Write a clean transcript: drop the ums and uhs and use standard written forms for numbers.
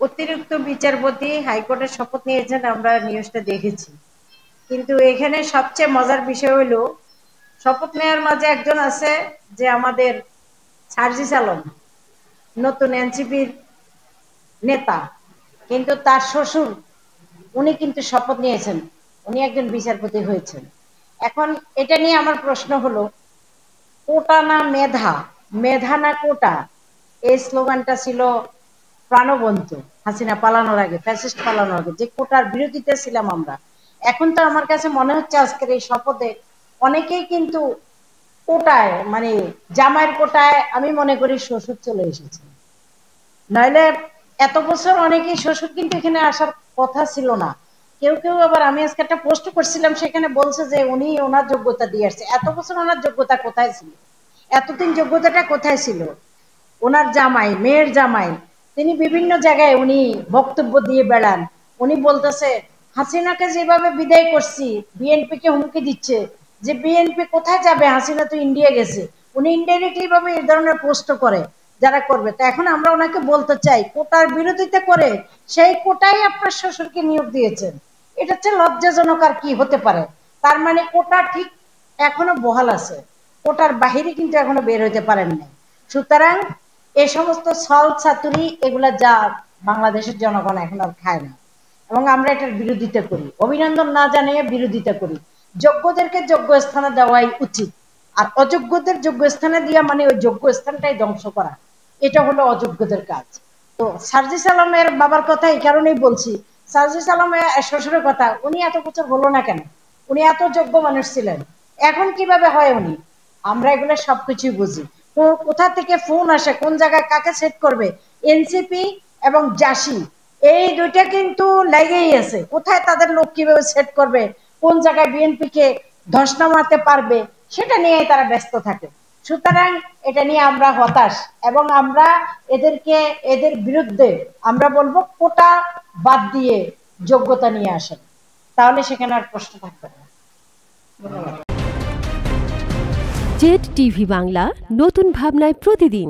অতিরিক্ত বিচারপতি হাইকোর্টের শপথ নিয়েছেন, আমরা নিউজটা দেখেছি। কিন্তু এখানে সবচেয়ে মজার বিষয় হলো শপথ নেওয়ার মাঝে একজন আছে যে আমাদের সার্জিস আলম, নতুন এনসিপির নেতা, কিন্তু তার শ্বশুর উনি কিন্তু শপথ নিয়েছেন, উনি একজন বিচারপতি হয়েছেন। এখন এটা নিয়ে আমার প্রশ্ন হলো, কোটা না মেধা, মেধা না কোটা, এই স্লোগানটা ছিল প্রাণবন্ত হাসিনা পালানোর আগে, ফ্যাসিস্ট পালানোর আগে, যে কোটার বিরোধিতা ছিলাম আমরা। এখন তো আমার কাছে মনে হচ্ছে আজকের এই শপথে অনেকেই কিন্তু কোটায়, মানে জামাইয়ের কোটায় আমি মনে করি শ্বশুর চলে এসেছে। নইলে এত বছর অনেকেই শ্বশুর কিন্তু এখানে আসার কথা ছিল না। কেউ কেউ আবার, আমি আজকে একটা পোস্ট করছিলাম, সেখানে বলছে যে উনি ওনার যোগ্যতা দিয়ে আসছে। এত বছর ওনার যোগ্যতা কোথায় ছিল? এতদিন যোগ্যতাটা কোথায় ছিল? ওনার জামাই, মেয়ের জামাই, তিনি বিভিন্ন জায়গায় উনি বক্তব্য দিয়ে বেড়ান। উনি বলতেছে হাসিনাকে যেভাবে বিদায় করছি, বিএনপি কে হুমকি দিচ্ছে যে বিএনপি কোথায় যাবে, হাসিনা তো ইন্ডিয়া গেছে। উনি ইনডাইরেক্টলি ভাবে এই ধরনের পোস্ট করে, যারা করবে। তা এখন আমরা ওনাকে বলতে চাই, কোটার বিরোধিতা করে সেই কোটাই আপনার শ্বশুরকে নিয়োগ দিয়েছেন। এটা হচ্ছে লজ্জাজনক, আর কি হতে পারে? তার মানে কোটা ঠিক এখনো বহাল আছে, কোটার বাহিরে কিন্তু এখনো বের হইতে পারেন নাই। সুতরাং এই সমস্ত সল ছাতুরি এগুলা যা বাংলাদেশের জনগণ এখন আর খায় না, এবং আমরা এটার বিরোধিতা করি, অভিনন্দন না জানিয়ে বিরোধিতা করি। যোগ্যদেরকে যোগ্য স্থানে দেওয়াই উচিত, আর অযোগ্যদের যোগ্য স্থানে দিয়া মানে ওই যোগ্য স্থানটাই ধ্বংস করা, এটা হলো অযোগ্যদের কাজ। তো সার্জিস আলমের বাবার কথা এই কারণেই বলছি, সার্জিস আলমের শ্বশুরের কথা, উনি এত বছর হলো না কেন? উনি এত যোগ্য মানুষ ছিলেন, এখন কিভাবে হয় উনি? আমরা এগুলো সবকিছুই বুঝি। তো কোথা থেকে ফোন আসে, কোন জায়গায় কাকে সেট করবে, এনসিপি এবং জাসি এই দুইটা কিন্তু লেগেই আছে। কোথায় তাদের লোক কিভাবে সেট করবে, কোন জায়গায় বিএনপি কে ধস নামাতে পারবে, সেটা নিয়ে তারা ব্যস্ত থাকে। সুতরাং এটা নিয়ে আমরা হতাশ, এবং আমরা এদেরকে, এদের বিরুদ্ধে আমরা বলবো কোটা বাদ দিয়ে যোগ্যতা নিয়ে আসেন, তাহলে সেখানে আর প্রশ্ন থাকবে না। ধন্যবাদ। জেড টিভি বাংলা, নতুন ভাবনায় প্রতিদিন।